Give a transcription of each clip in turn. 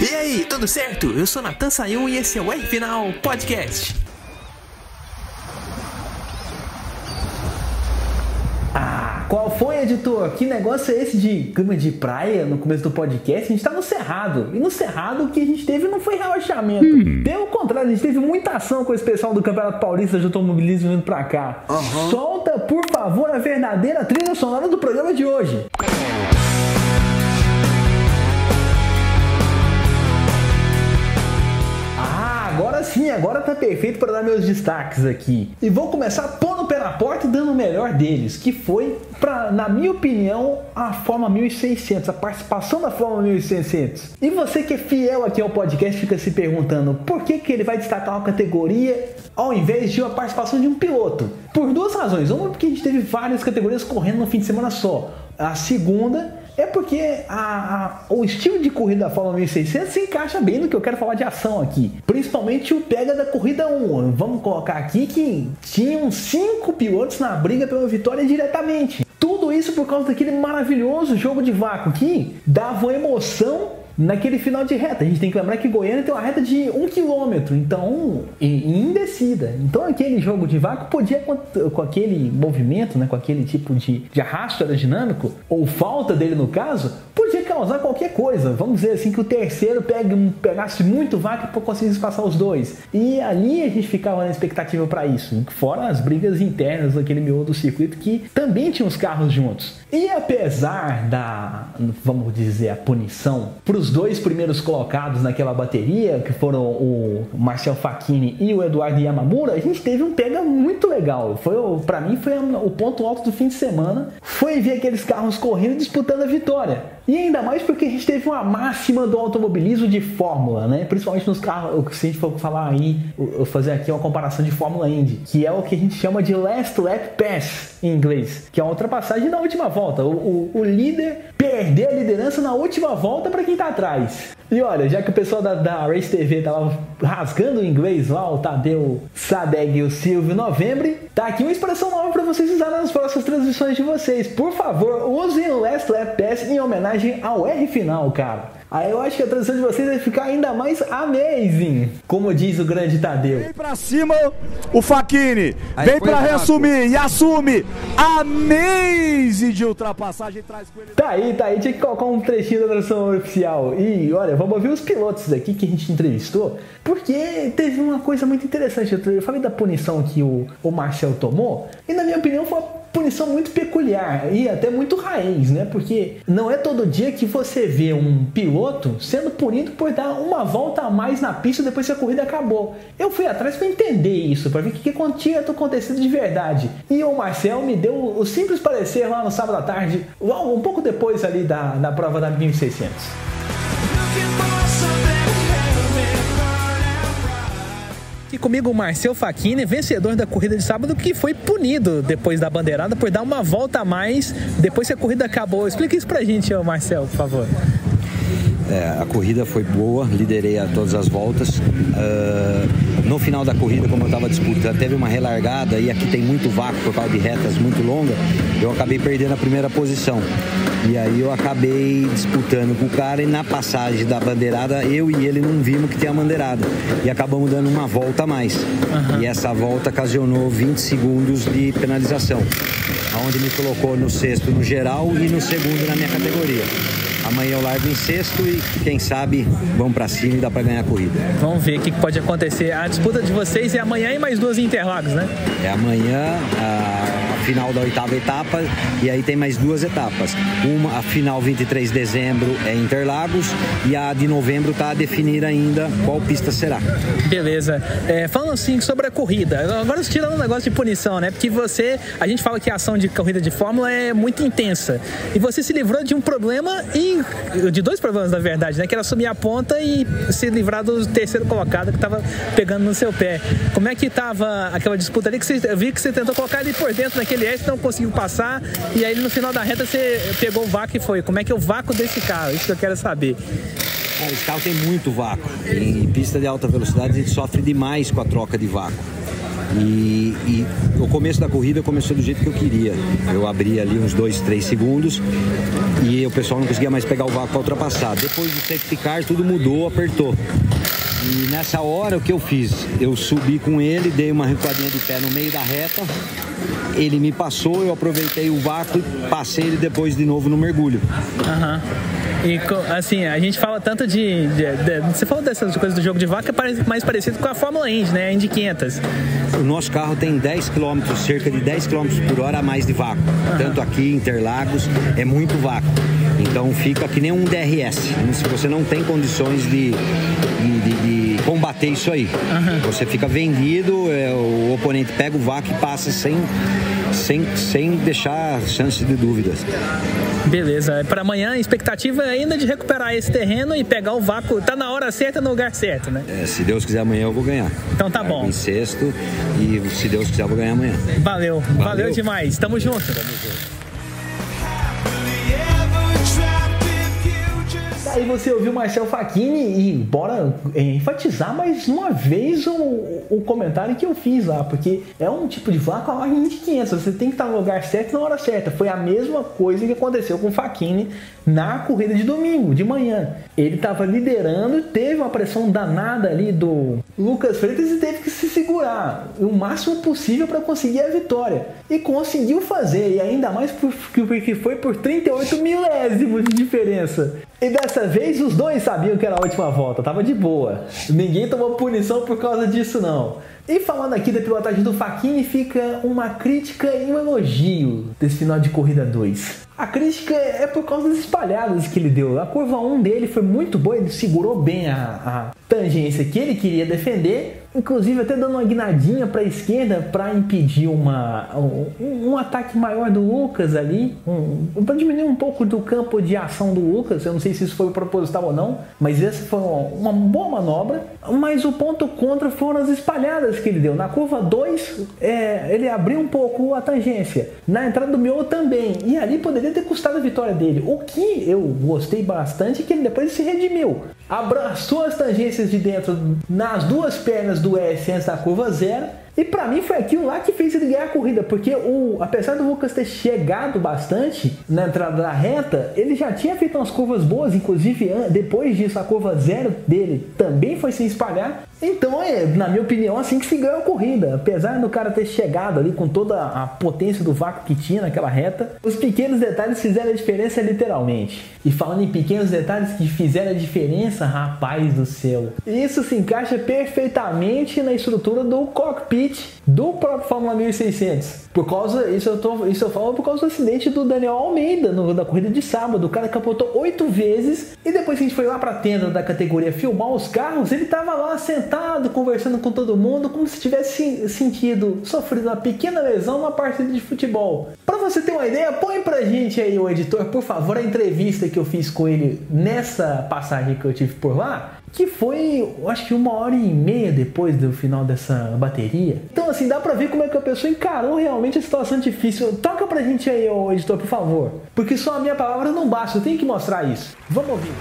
E aí, tudo certo? Eu sou Natan Sayun e esse é o R Final Podcast. Qual foi, editor? Que negócio é esse de clima de praia no começo do podcast? A gente tá no Cerrado. E no Cerrado o que a gente teve não foi relaxamento. Pelo contrário, a gente teve muita ação com esse pessoal do Campeonato Paulista de Automobilismo vindo pra cá. Solta, por favor, a verdadeira trilha sonora do programa de hoje. Agora sim, agora tá perfeito para dar meus destaques aqui. E vou começar pondo o pé na porta e dando o melhor deles, que foi, na minha opinião, a Fórmula 1600, a participação da Fórmula 1600. E você que é fiel aqui ao podcast fica se perguntando por que ele vai destacar uma categoria ao invés de uma participação de um piloto. Por duas razões. Uma, porque a gente teve várias categorias correndo no fim de semana só. A segunda é porque o estilo de corrida da Fórmula 1600 se encaixa bem no que eu quero falar de ação aqui. Principalmente o pega da corrida 1. Vamos colocar aqui que tinham 5 pilotos na briga pela vitória diretamente. Tudo isso por causa daquele maravilhoso jogo de vácuo que dava emoção naquele final de reta. A gente tem que lembrar que Goiânia tem uma reta de 1 km, então, em descida. Então aquele jogo de vácuo podia, com aquele movimento, né, com aquele tipo de arrasto aerodinâmico, ou falta dele no caso, podia causar qualquer coisa. Vamos dizer assim que o terceiro pegasse muito vácuo para conseguir passar os dois. E ali a gente ficava na expectativa para isso. Fora as brigas internas daquele miolo do circuito que também tinha os carros juntos. E apesar da, vamos dizer, a punição para os dois primeiros colocados naquela bateria, que foram o Marcel Facchini e o Eduardo Yamamura, a gente teve um pega muito legal. Para mim foi o ponto alto do fim de semana, foi ver aqueles carros correndo e disputando a vitória. E ainda mais porque a gente teve uma máxima do automobilismo de Fórmula, né? Principalmente nos carros, se a gente for falar aí, eu fazer aqui uma comparação de Fórmula Indy, que é o que a gente chama de Last Lap Pass em inglês, que é uma ultrapassagem na última volta. O líder perder a liderança na última volta para quem tá atrás. E olha, já que o pessoal da Race TV tava rasgando o inglês lá, o Tadeu Sadeg e o Silvio Novembre, tá aqui uma expressão nova para vocês usarem nas próximas transmissões de vocês. Por favor, usem o Last Lap Pass em homenagem ao R Final, cara. Aí eu acho que a transição de vocês vai ficar ainda mais amazing, como diz o grande Tadeu. Vem pra cima o Facchini, vem pra reassumir e assume amazing de ultrapassagem, traz com ele. Tá aí, tinha que colocar um trechinho da transição oficial. E olha, vamos ouvir os pilotos aqui que a gente entrevistou, porque teve uma coisa muito interessante. Eu falei da punição que o Marcel tomou, e na minha opinião foi uma punição muito peculiar e até muito raiz, né? Porque não é todo dia que você vê um piloto sendo punido por dar uma volta a mais na pista depois que a corrida acabou. Eu fui atrás para entender isso, para ver o que tinha acontecido de verdade. E o Marcel me deu o simples parecer lá no sábado à tarde, um pouco depois ali da prova da 1600. E comigo o Marcel Facchini, vencedor da corrida de sábado, que foi punido depois da bandeirada por dar uma volta a mais depois que a corrida acabou. Explica isso pra gente, Marcel, por favor. A corrida foi boa, liderei a todas as voltas. No final da corrida, como eu estava disputando, teve uma relargada e aqui tem muito vácuo por causa de retas muito longas, eu acabei perdendo a primeira posição. E aí eu acabei disputando com o cara e na passagem da bandeirada, eu e ele não vimos que tinha a bandeirada. E acabamos dando uma volta a mais. E essa volta ocasionou 20 segundos de penalização, onde me colocou no sexto no geral e no segundo na minha categoria. Amanhã eu largo em sexto e quem sabe vamos pra cima e dá pra ganhar a corrida. Vamos ver o que pode acontecer. A disputa de vocês é amanhã e mais 2 em Interlagos, né? É amanhã a final da 8ª etapa e aí tem mais 2 etapas. A final 23 de dezembro é Interlagos e a de novembro tá a definir ainda qual pista será. Beleza. Falando assim sobre a corrida, agora tirando um negócio de punição, né? Porque a gente fala que a ação de corrida de Fórmula é muito intensa. E você se livrou de um problema de 2 problemas, na verdade, né? Que era assumir a ponta e se livrar do terceiro colocado que tava pegando no seu pé. Como é que tava aquela disputa ali? Eu vi que você tentou colocar ele por dentro naquele S, não conseguiu passar, e aí no final da reta você pegou o vácuo e foi. Como é que é o vácuo desse carro? Isso que eu quero saber. Esse carro tem muito vácuo. Em pista de alta velocidade a gente sofre demais com a troca de vácuo. E o começo da corrida começou do jeito que eu queria. Eu abri ali uns 2, 3 segundos e o pessoal não conseguia mais pegar o vácuo para ultrapassar. Depois do safety car, tudo mudou, apertou. E nessa hora, o que eu fiz? Eu subi com ele, dei uma recuadinha de pé no meio da reta, ele me passou, eu aproveitei o vácuo e passei ele depois de novo no mergulho. Aham. E assim, a gente fala tanto você falou dessas coisas do jogo de vácuo, é mais parecido com a Fórmula Indy, né? A Indy 500. O nosso carro tem 10 km, cerca de 10 km por hora a mais de vácuo. Tanto aqui em Interlagos, é muito vácuo. Então fica que nem um DRS. Se você não tem condições de combater isso aí. Você fica vendido, o oponente pega o vácuo e passa sem deixar chance de dúvidas. Beleza. Para amanhã, a expectativa é ainda de recuperar esse terreno e pegar o vácuo. Tá na hora certa, no lugar certo, né? Se Deus quiser, amanhã eu vou ganhar. Então tá bom. Em sexto e se Deus quiser, eu vou ganhar amanhã. Valeu demais. Tamo junto. Aí você ouviu o Marcel Facchini e bora enfatizar mais uma vez o comentário que eu fiz lá, porque é um tipo de vácuo a Indy 500, você tem que estar no lugar certo na hora certa. Foi a mesma coisa que aconteceu com o Facchini na corrida de domingo, de manhã. Ele estava liderando, teve uma pressão danada ali do Lucas Freitas e teve que se segurar o máximo possível para conseguir a vitória. E conseguiu fazer, e ainda mais porque foi por 38 milésimos de diferença. E dessa vez os dois sabiam que era a última volta, tava de boa. Ninguém tomou punição por causa disso não. E falando aqui da pilotagem do Facchini, fica uma crítica e um elogio desse final de corrida 2. A crítica é por causa das espalhadas que ele deu. A curva 1 dele foi muito boa, ele segurou bem a tangência que ele queria defender, inclusive até dando uma guinadinha para a esquerda para impedir um ataque maior do Lucas ali, para diminuir um pouco do campo de ação do Lucas. Eu não sei se isso foi proposital ou não, mas essa foi uma boa manobra. Mas o ponto contra foram as espalhadas que ele deu. Na curva 2, ele abriu um pouco a tangência. Na entrada do miolo também. E ali poderia ter custado a vitória dele. O que eu gostei bastante é que ele depois se redimiu. Abraçou as tangências de dentro nas duas pernas do S antes da curva 0. E pra mim foi aquilo lá que fez ele ganhar a corrida, porque apesar do Lucas ter chegado bastante na entrada da reta, ele já tinha feito umas curvas boas, inclusive depois disso a curva 0 dele também foi sem espalhar. Então na minha opinião, assim que se ganhou a corrida. Apesar do cara ter chegado ali com toda a potência do vácuo que tinha naquela reta, os pequenos detalhes fizeram a diferença literalmente. E falando em pequenos detalhes que fizeram a diferença, rapaz do céu, isso se encaixa perfeitamente na estrutura do cockpit do próprio Fórmula 1600. Isso eu falo por causa do acidente do Daniel Almeida da corrida de sábado. O cara capotou 8 vezes e depois que a gente foi lá pra tenda da categoria filmar os carros, ele tava lá sentado, conversando com todo mundo, como se tivesse sofrido uma pequena lesão numa partida de futebol. Pra você ter uma ideia, põe pra gente aí, o editor, por favor, a entrevista que eu fiz com ele nessa passagem que eu tive por lá, que foi, acho que 1h30 depois do final dessa bateria. Então assim, dá pra ver como é que a pessoa encarou realmente a situação difícil. Toca pra gente aí, ô editor, por favor, porque só a minha palavra não basta, eu tenho que mostrar isso. Vamos ouvir.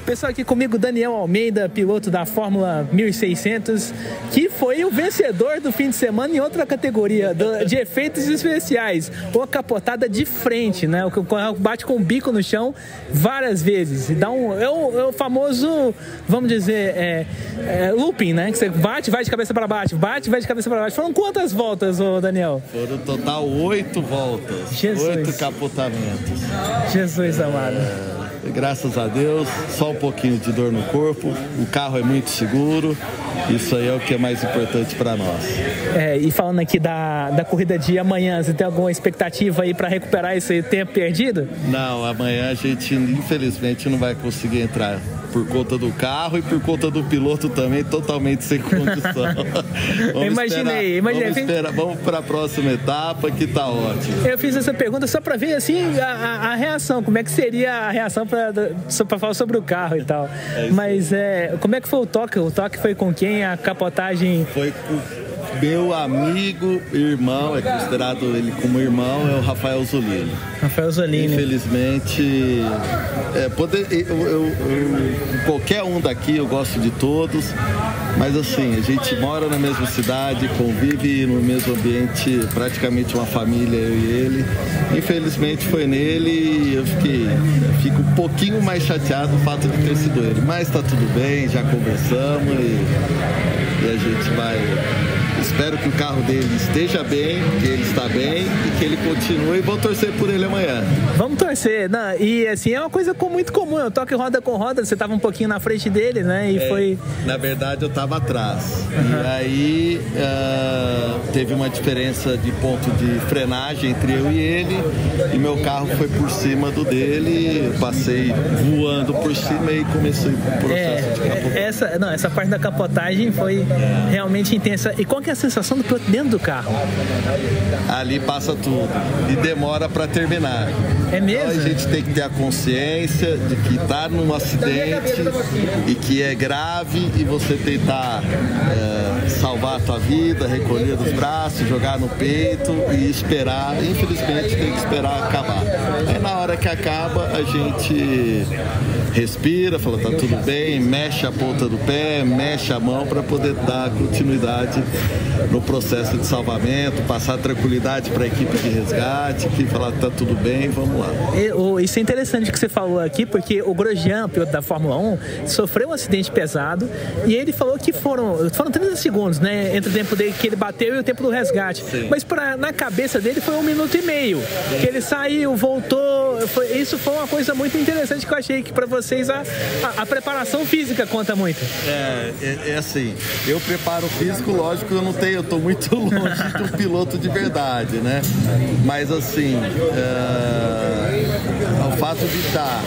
Pessoal, aqui comigo Daniel Almeida, piloto da Fórmula 1600, que foi o vencedor do fim de semana em outra categoria, de efeitos especiais, ou a capotada de frente, né? O carro bate com o bico no chão várias vezes, e dá o famoso, vamos dizer, looping, né? Que você bate, vai de cabeça para baixo, bate, vai de cabeça para baixo. Foram quantas voltas, ô Daniel? Foram total 8 voltas, Jesus. 8 capotamentos. Jesus amado. Graças a Deus, só um pouquinho de dor no corpo, o carro é muito seguro, isso aí é o que é mais importante para nós. E falando aqui da corrida de amanhã, você tem alguma expectativa aí para recuperar esse tempo perdido? Não, amanhã a gente infelizmente não vai conseguir entrar por conta do carro e por conta do piloto também, totalmente sem condição. Imaginei. Vamos para a próxima etapa que tá ótimo. Eu fiz essa pergunta só para ver assim a reação, como é que seria a reação para falar sobre o carro e tal. Mas como é que foi o toque? O toque foi com quem? A capotagem? meu amigo, irmão, é considerado ele como irmão, é o Rafael Zolini. Rafael Zolini. Infelizmente, qualquer um daqui, eu gosto de todos, mas assim, a gente mora na mesma cidade, convive no mesmo ambiente, praticamente uma família, eu e ele. Infelizmente foi nele e eu fico um pouquinho mais chateado o fato de ter sido ele. Mas tá tudo bem, já conversamos e a gente vai... Espero que o carro dele esteja bem, que ele está bem e que ele continue, e vou torcer por ele amanhã. Vamos torcer. Não, e assim, é uma coisa muito comum, eu toco roda com roda, você estava um pouquinho na frente dele, né? E foi... Na verdade, eu estava atrás. E aí, teve uma diferença de ponto de frenagem entre eu e ele, e meu carro foi por cima do dele, passei voando por cima e comecei o processo de capotagem. Essa parte da capotagem foi realmente intensa. E qual que é a sensação do piloto dentro do carro? Ali passa tudo e demora para terminar. É mesmo? Então a gente tem que ter a consciência de que está num acidente e que é grave e você tentar salvar a tua vida, recolher dos braços, jogar no peito e esperar. Infelizmente tem que esperar acabar. Aí na hora que acaba a gente respira, fala tá tudo bem, mexe a ponta do pé, mexe a mão para poder dar continuidade no processo de salvamento, passar tranquilidade para a equipe de resgate, que falar tá tudo bem, vamos lá. Isso é interessante que você falou aqui, porque o Grosjean, piloto da Fórmula 1, sofreu um acidente pesado e ele falou que foram 30 segundos, né, entre o tempo dele que ele bateu e o tempo do resgate. Sim. Mas na cabeça dele foi 1 minuto e meio. Sim. Que ele saiu, voltou. Isso foi uma coisa muito interessante que eu achei que para vocês a preparação física conta muito. É assim, eu preparo físico, lógico, eu tô muito longe do piloto de verdade, né? Mas assim, o fato de estar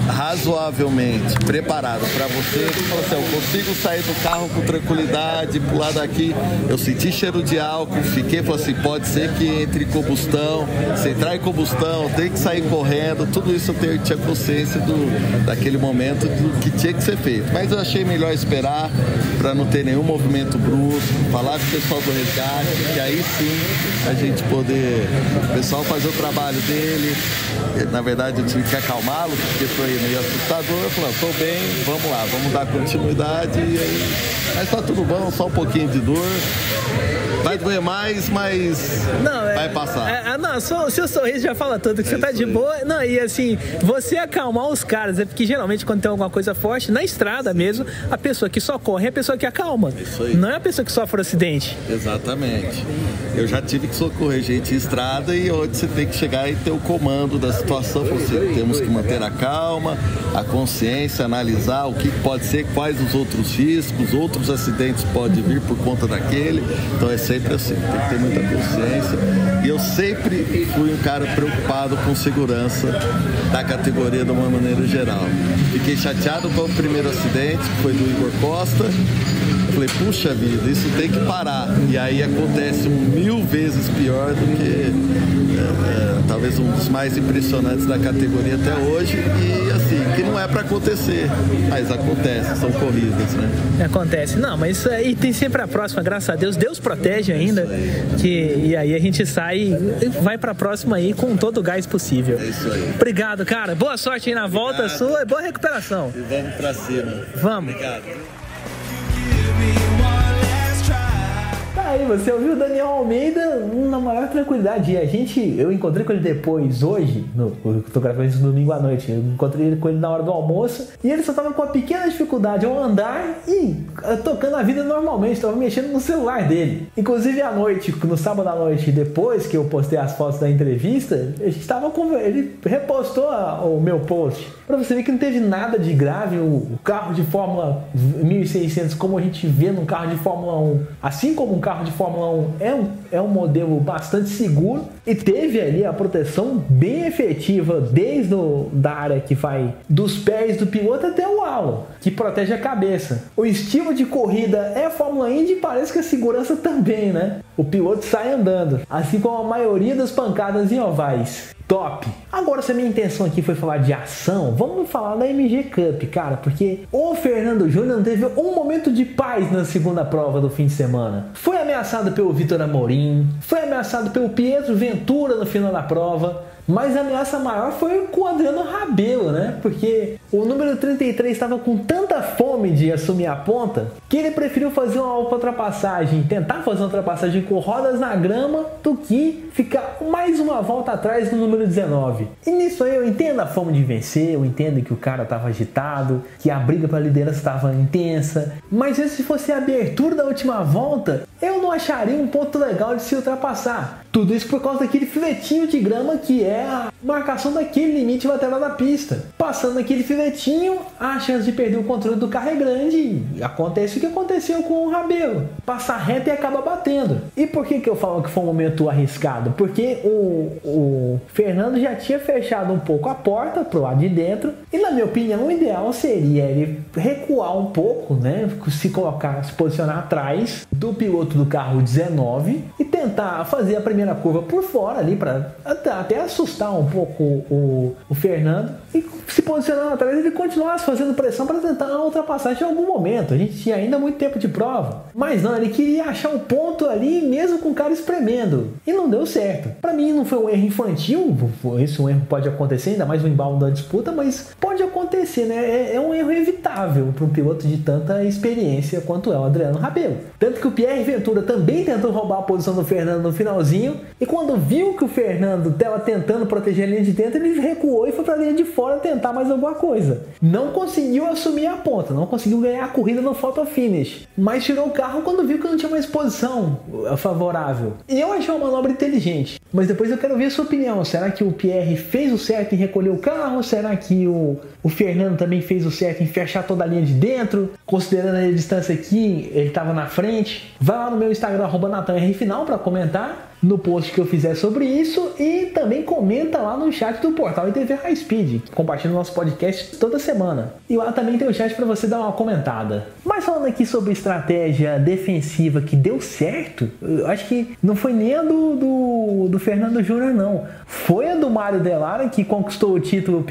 razoavelmente preparado para você, assim, eu consigo sair do carro com tranquilidade, pular daqui, eu senti cheiro de álcool, falei assim, pode ser que entre combustão, se entrar em combustão, tem que sair correndo, tudo isso eu tinha consciência daquele momento do que tinha que ser feito. Mas eu achei melhor esperar para não ter nenhum movimento brusco, falar com o pessoal do resgate, que aí sim a gente poder, o pessoal fazer o trabalho dele. Na verdade eu tive que acalmá-lo, porque foi meio assustador. Eu falei, tô bem, vamos lá, vamos dar continuidade. Mas tá tudo bom, só um pouquinho de dor. Vai doer mais, mas vai passar. O seu sorriso já fala tudo, que você tá de boa. Não, e assim, você acalmar os caras, é porque geralmente quando tem alguma coisa forte, na estrada mesmo, a pessoa que socorre é a pessoa que acalma. Isso aí. Não é a pessoa que sofre um acidente. Exatamente. Eu já tive que socorrer gente em estrada e onde você tem que chegar e ter o comando da situação. Você temos que manter a calma, a consciência, analisar o que pode ser, quais os outros riscos, outros acidentes podem vir por conta daquele. Então é sempre assim, tem que ter muita consciência. E eu sempre fui um cara preocupado com segurança da categoria de uma maneira geral. Fiquei chateado com o primeiro acidente, que foi do Igor Costa. Falei, puxa vida, isso tem que parar. E aí acontece 1000 vezes pior do que talvez um dos mais impressionantes da categoria até hoje. E assim, que não é para acontecer, mas acontece, são corridas, né? Acontece, não, mas isso aí tem sempre a próxima, graças a Deus, Deus protege ainda. E aí a gente sai e vai pra próxima aí com todo o gás possível. É isso aí. Obrigado, cara. Boa sorte aí na volta sua e boa recuperação. E vamos pra cima. Vamos. Obrigado. Aí você ouviu o Daniel Almeida na maior tranquilidade. E eu encontrei com ele depois, hoje, eu tô gravando isso domingo à noite, eu encontrei com ele na hora do almoço, e ele só tava com uma pequena dificuldade ao andar e tocando a vida normalmente, tava mexendo no celular dele. Inclusive à noite, no sábado à noite, depois que eu postei as fotos da entrevista, ele repostou o meu post, pra você ver que não teve nada de grave. O carro de Fórmula 1600, como a gente vê num carro de Fórmula 1, assim como um carro de Fórmula 1 é um modelo bastante seguro e teve ali a proteção bem efetiva desde da área que vai dos pés do piloto até o halo, que protege a cabeça. O estilo de corrida é a Fórmula Indy e parece que a segurança também, né? O piloto sai andando, assim como a maioria das pancadas em ovais. top. Agora, se a minha intenção aqui foi falar de ação, vamos falar da MG Cup, cara, porque o Fernando Júnior não teve um momento de paz na segunda prova do fim de semana. Foi ameaçado pelo Vitor Amorim, foi ameaçado pelo Pietro Ventura no final da prova, mas a ameaça maior foi com o Adriano Rabelo, né? Porque o número 33 estava com tanta fome de assumir a ponta que ele preferiu fazer uma ultrapassagem, tentar fazer uma ultrapassagem com rodas na grama do que ficar mais uma volta atrás do número 19. E nisso aí eu entendo a fome de vencer, eu entendo que o cara estava agitado, que a briga pela liderança estava intensa, mas se fosse a abertura da última volta, eu não acharia um ponto legal de se ultrapassar. Tudo isso por causa daquele filetinho de grama que é a marcação daquele limite lateral da pista. Passando aquele filetinho, a chance de perder o controle do carro é grande. Acontece o que aconteceu com o Rabelo. Passa reto e acaba batendo. E por que eu falo que foi um momento arriscado? Porque o Fernando já tinha fechado um pouco a porta pro lado de dentro. E na minha opinião, o ideal seria ele recuar um pouco, né? Se posicionar atrás do piloto do carro 19 e tentar fazer a primeira curva por fora ali para até assustar um pouco o Fernando e se posicionando atrás ele continuasse fazendo pressão para tentar uma ultrapassagem em algum momento. A gente tinha ainda muito tempo de prova, mas não, ele queria achar um ponto ali mesmo com o cara espremendo e não deu certo. Para mim não foi um erro infantil, esse um erro pode acontecer, ainda mais no embalo da disputa, mas pode acontecer, né? É um erro evitável para um piloto de tanta experiência quanto é o Adriano Rabelo. Tanto que o Pierre Ventura também tentou roubar a posição do Fernando no finalzinho e quando viu que o Fernando estava tentando proteger a linha de dentro, ele recuou e foi para a linha de fora tentar mais alguma coisa. Não conseguiu assumir a ponta, não conseguiu ganhar a corrida no photo finish, mas tirou o carro quando viu que não tinha mais posição favorável. E eu achei uma manobra inteligente, mas depois eu quero ver a sua opinião. Será que o Pierre fez o certo em recolher o carro? Será que o Fernando também fez o certo em fechar toda a linha de dentro? Considerando a distância aqui, ele estava na frente. Vai lá no meu Instagram, @NatanRFinal, para comentar no post que eu fizer sobre isso e também comenta lá no chat do portal ITV High Speed, que compartilha o nosso podcast toda semana. E lá também tem o chat para você dar uma comentada. Mas falando aqui sobre estratégia defensiva que deu certo, eu acho que não foi nem a do Fernando Júnior, não. Foi a do Mário Delara, que conquistou o título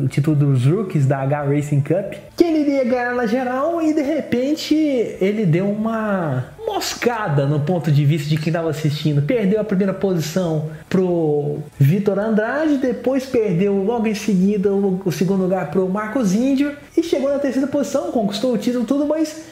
o título dos Rookies da H Racing Cup, que ele iria ganhar na geral e de repente ele deu uma moscada no ponto de vista de quem estava assistindo. Perdeu a primeira posição pro Vitor Andrade, depois perdeu logo em seguida o segundo lugar pro Marcos Índio e chegou na terceira posição, conquistou o título tudo, mas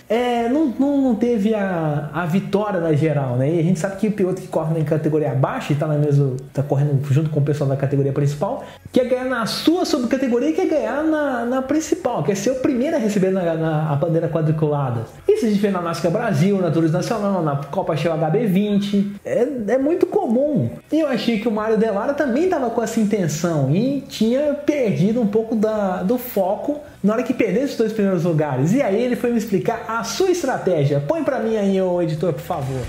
não teve a vitória na geral, né? E a gente sabe que o piloto que corre na categoria abaixo e tá correndo junto com o pessoal da categoria principal, quer ganhar na sua subcategoria e quer ganhar na principal, quer ser o primeiro a receber a bandeira quadriculada. Isso a gente vê na NASCAR Brasil, na Turismo Nacional, na Copa Shell HB20, é muito comum. E eu achei que o Mário Delara também estava com essa intenção e tinha perdido um pouco do foco na hora que perdeu esses 2 primeiros lugares. E aí ele foi me explicar a sua estratégia. Põe pra mim aí, ô editor, por favor.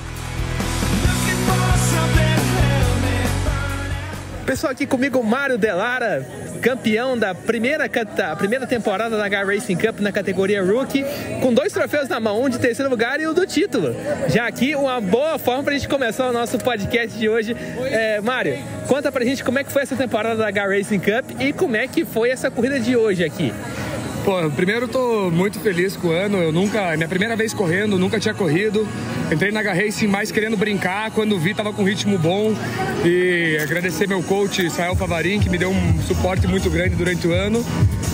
Pessoal, aqui comigo o Mário Delara, campeão da primeira temporada da H Racing Cup na categoria Rookie, com 2 troféus na mão, um de terceiro lugar e o do título. Já aqui uma boa forma pra gente começar o nosso podcast de hoje. Mário, conta pra gente como é que foi essa temporada da H Racing Cup e como é que foi essa corrida de hoje aqui. Pô, primeiro eu tô muito feliz com o ano, minha primeira vez correndo, nunca tinha corrido, entrei na H-Racing mais querendo brincar, quando vi tava com um ritmo bom e agradecer meu coach Israel Favarin, que me deu um suporte muito grande durante o ano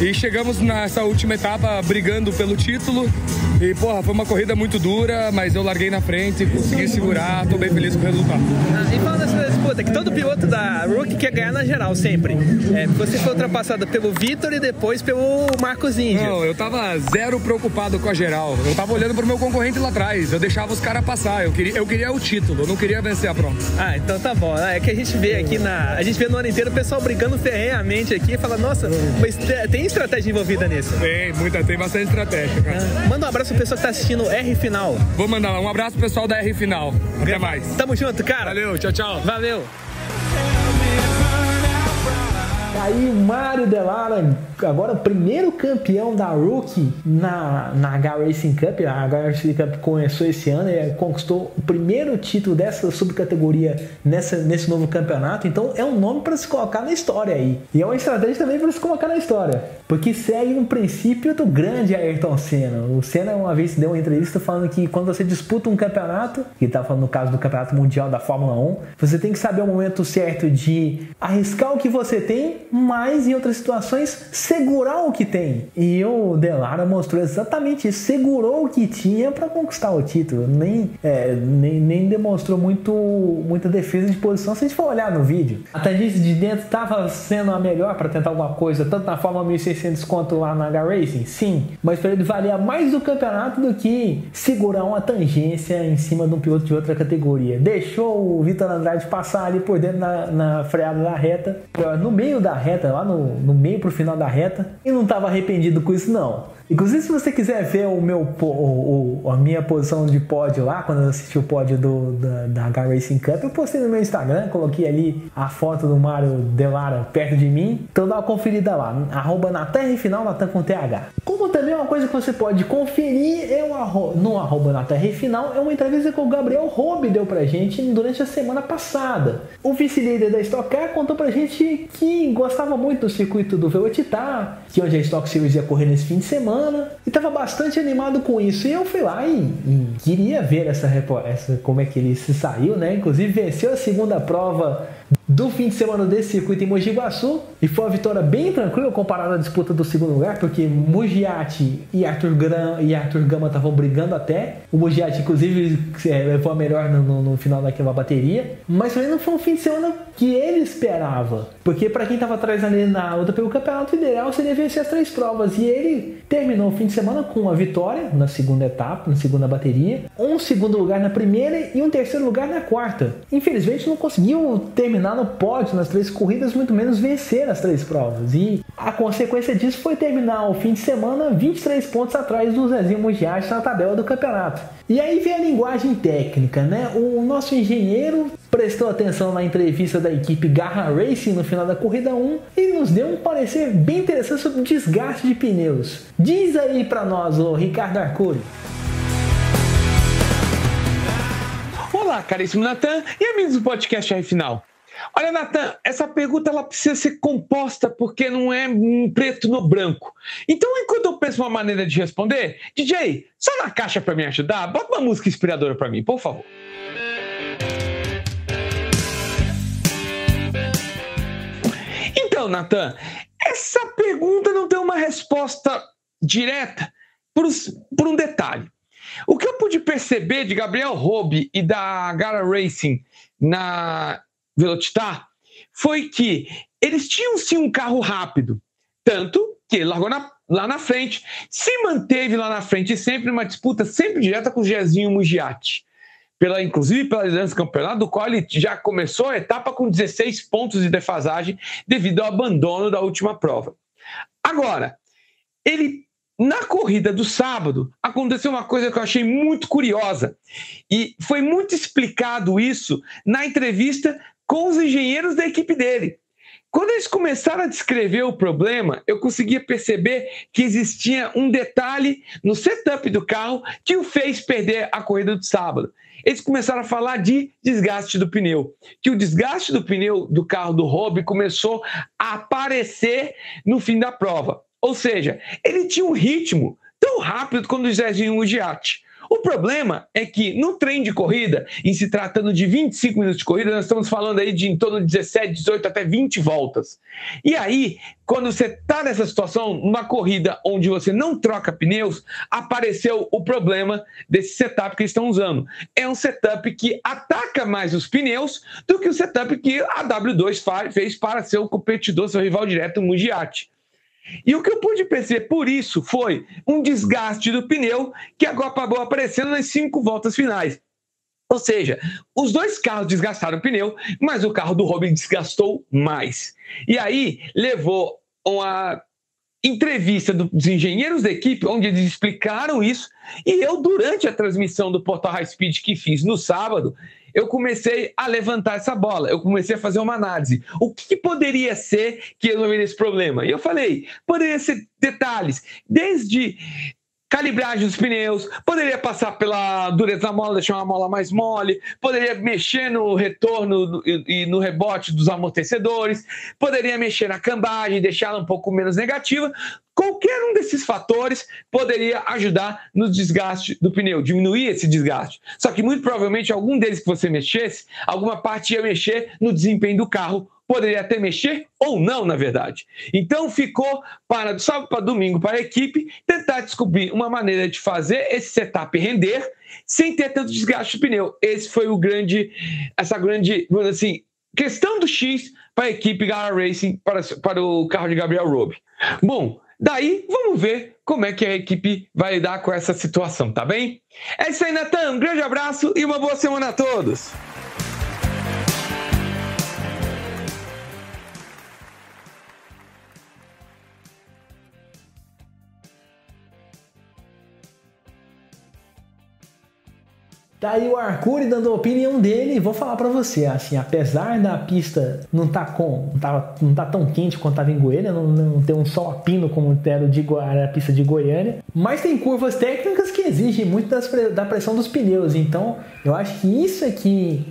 e chegamos nessa última etapa brigando pelo título e porra, foi uma corrida muito dura, mas eu larguei na frente, consegui segurar, tô bem feliz com o resultado. E falando dessa disputa, que todo piloto da Rookie quer ganhar na geral sempre, você foi ultrapassado pelo Vitor e depois pelo Marcos. Não, eu tava zero preocupado com a geral. Eu tava olhando pro meu concorrente lá atrás. Eu deixava os caras passar. Eu queria o título, eu não queria vencer a prova. Ah, então tá bom. É que a gente vê aqui a gente vê no ano inteiro o pessoal brigando ferrenhamente aqui e fala, nossa, mas tem estratégia envolvida nisso? Tem bastante estratégia, cara. Manda um abraço pro pessoal que tá assistindo R Final. Vou mandar um abraço pro pessoal da R Final. Até mais. Tamo junto, cara. Valeu, tchau, tchau. Valeu. Aí o Mário Delara, agora o primeiro campeão da Rookie na H-Racing Cup. A H-Racing Cup começou esse ano e conquistou o primeiro título dessa subcategoria nesse novo campeonato. Então é um nome para se colocar na história aí. E é uma estratégia também para se colocar na história, porque segue um princípio do grande Ayrton Senna. O Senna uma vez deu uma entrevista falando que quando você disputa um campeonato, que está falando no caso do Campeonato Mundial da Fórmula 1, você tem que saber o momento certo de arriscar o que você tem, mas em outras situações segurar o que tem. E o Delara mostrou exatamente isso, segurou o que tinha para conquistar o título, nem demonstrou muita defesa de posição. Se a gente for olhar no vídeo, a tangente de dentro estava sendo a melhor para tentar alguma coisa, tanto na Fórmula 1600 quanto lá na H-Racing, sim, mas para ele valia mais do campeonato do que segurar uma tangência em cima de um piloto de outra categoria. Deixou o Vitor Andrade passar ali por dentro na freada da reta, no meio da reta, lá no meio pro final da reta, e não estava arrependido com isso não. Inclusive, se você quiser ver a minha posição de pódio lá, quando eu assisti o pódio da H-Racing Cup, eu postei no meu Instagram, coloquei ali a foto do Mário Delara perto de mim, então dá uma conferida lá, @NatanRFinal, Natan com TH. Como também uma coisa que você pode conferir no @NatanRFinal, é uma entrevista que o Gabriel Robe deu pra gente durante a semana passada. O vice-líder da Stock Car contou pra gente que gostava muito do circuito do Velocitar, que onde a Stock Series ia correr nesse fim de semana, e estava bastante animado com isso. E eu fui lá e queria ver como é que ele se saiu, né? Inclusive venceu a segunda prova do fim de semana desse circuito em Mogi Guaçu, e foi uma vitória bem tranquila comparada à disputa do segundo lugar, porque Mugiati e Arthur Gama estavam brigando até. O Mugiati, inclusive, levou a melhor no final daquela bateria, mas também não foi um fim de semana que ele esperava, porque para quem estava atrás ali na luta pelo campeonato, ideal seria vencer as 3 provas, e ele terminou o fim de semana com uma vitória na segunda etapa, na segunda bateria, um segundo lugar na primeira e um terceiro lugar na quarta. Infelizmente não conseguiu terminar no pódio nas 3 corridas, muito menos vencer as 3 provas, e a consequência disso foi terminar o fim de semana 23 pontos atrás do Zezinho Mugiati na tabela do campeonato. E aí vem a linguagem técnica, né? O nosso engenheiro prestou atenção na entrevista da equipe Garra Racing no final da corrida 1 e nos deu um parecer bem interessante sobre o desgaste de pneus. Diz aí pra nós, o Ricardo Arcuri. Olá, caríssimo Natan e amigos do podcast R-Final. Olha, Natan, essa pergunta ela precisa ser composta porque não é um preto no branco. Então, enquanto eu penso uma maneira de responder, DJ, só na caixa para me ajudar, bota uma música inspiradora para mim, por favor. Então, Natan, essa pergunta não tem uma resposta direta por um detalhe. O que eu pude perceber de Gabriel Robe e da Gara Racing na Velocitar foi que eles tinham sim um carro rápido, tanto que ele largou lá na frente, se manteve lá na frente, sempre uma disputa sempre direta com o Zezinho Mugiati, inclusive pela liderança do campeonato, do qual ele já começou a etapa com 16 pontos de defasagem devido ao abandono da última prova. Agora, na corrida do sábado, aconteceu uma coisa que eu achei muito curiosa, e foi muito explicado isso na entrevista com os engenheiros da equipe dele. Quando eles começaram a descrever o problema, eu conseguia perceber que existia um detalhe no setup do carro que o fez perder a corrida do sábado. Eles começaram a falar de desgaste do pneu, que o desgaste do pneu do carro do Robe começou a aparecer no fim da prova. Ou seja, ele tinha um ritmo tão rápido quanto o Zezinho Mugiati. O problema é que no trem de corrida, em se tratando de 25 minutos de corrida, nós estamos falando aí de em torno de 17, 18 até 20 voltas. E aí, quando você está nessa situação, numa corrida onde você não troca pneus, apareceu o problema desse setup que eles estão usando. É um setup que ataca mais os pneus do que o setup que a W2 fez para seu competidor, seu rival direto, o Mugiati. E o que eu pude perceber por isso foi um desgaste do pneu que agora acabou aparecendo nas 5 voltas finais. Ou seja, os 2 carros desgastaram o pneu, mas o carro do Robe desgastou mais. E aí levou uma entrevista dos engenheiros da equipe, onde eles explicaram isso, e eu, durante a transmissão do Portal High Speed que fiz no sábado, eu comecei a levantar essa bola, eu comecei a fazer uma análise. O que poderia ser que resolveria esse problema? E eu falei, poderia ser detalhes, desde calibragem dos pneus, poderia passar pela dureza da mola, deixar uma mola mais mole, poderia mexer no retorno e no rebote dos amortecedores, poderia mexer na cambagem, deixá-la um pouco menos negativa. Qualquer um desses fatores poderia ajudar no desgaste do pneu, diminuir esse desgaste. Só que muito provavelmente algum deles que você mexesse, alguma parte ia mexer no desempenho do carro, poderia até mexer ou não, na verdade. Então ficou para sábado para domingo para a equipe tentar descobrir uma maneira de fazer esse setup render sem ter tanto desgaste do pneu. Esse foi essa grande, assim, questão do X para a equipe Gara Racing, para o carro de Gabriel Robe. Bom, daí vamos ver como é que a equipe vai lidar com essa situação, tá bem? É isso aí, Natan. Um grande abraço e uma boa semana a todos. Tá aí o Arcuri dando a opinião dele. Vou falar pra você, assim, apesar da pista não tá tão quente quanto tava em Goiânia, não tem um sol a pino como era a pista de Goiânia, mas tem curvas técnicas que exigem muito da pressão dos pneus. Então eu acho que isso é que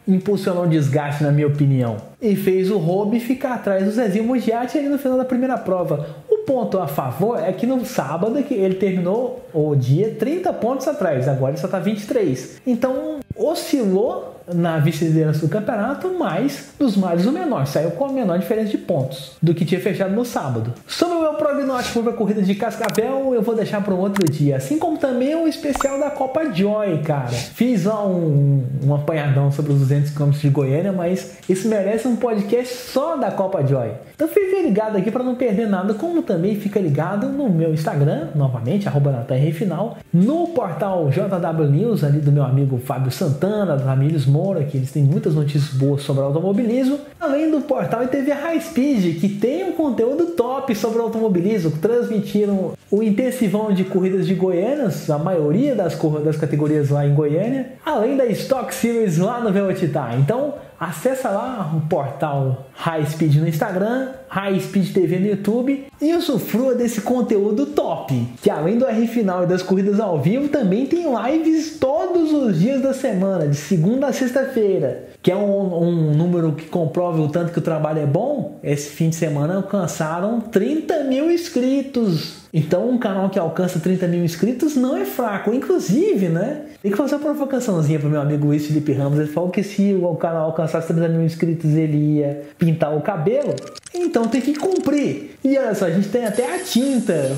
impulsionou o desgaste, na minha opinião, e fez o Robe ficar atrás do Zezinho Mugiati ali no final da primeira prova. O ponto a favor é que no sábado ele terminou o dia 30 pontos atrás, agora ele só está 23. Então oscilou na vice-liderança do campeonato, mas dos males o menor, saiu com a menor diferença de pontos do que tinha fechado no sábado. Sobre o meu prognóstico para a corrida de Cascavel, eu vou deixar para um outro dia, assim como também o especial da Copa Joy, cara. Fiz lá um apanhadão sobre os 200 km de Goiânia, mas isso merece um podcast só da Copa Joy. Então fique ligado aqui para não perder nada, como também fica ligado no meu Instagram, novamente, @NatanRFinal, no portal JW News, ali do meu amigo Fábio Santana, do Ramírez Moura, que eles têm muitas notícias boas sobre automobilismo, além do portal ITV High Speed, que tem um conteúdo top sobre automobilismo. Transmitiram o intensivão de corridas de Goiânia, a maioria das categorias lá em Goiânia, além da Stock Series lá no Velocitar. Então acessa lá o portal High Speed no Instagram, High Speed TV no YouTube e usufrua desse conteúdo top, que além do R Final e das corridas ao vivo, também tem lives todos os dias da semana, de segunda a sexta-feira, que é um número que comprova o tanto que o trabalho é bom. Esse fim de semana alcançaram 30 mil inscritos. Então um canal que alcança 30 mil inscritos não é fraco. Inclusive, né, tem que fazer uma provocaçãozinha pro meu amigo Luiz Felipe Ramos. Ele falou que se o canal alcançasse 30 mil inscritos ele ia pintar o cabelo. Então tem que cumprir. E olha só, a gente tem até a tinta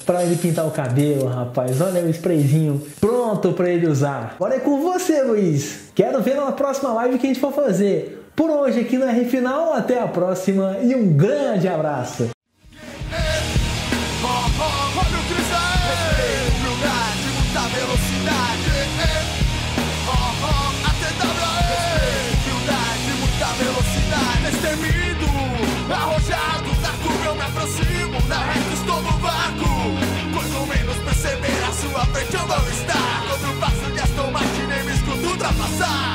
para ele pintar o cabelo, rapaz. Olha o sprayzinho pronto para ele usar. Agora é com você, Luiz. Quero ver na próxima live que a gente for fazer. Por hoje aqui no R Final, até a próxima e um grande abraço. Quando passo de Aston Martin nem me escuto ultrapassar.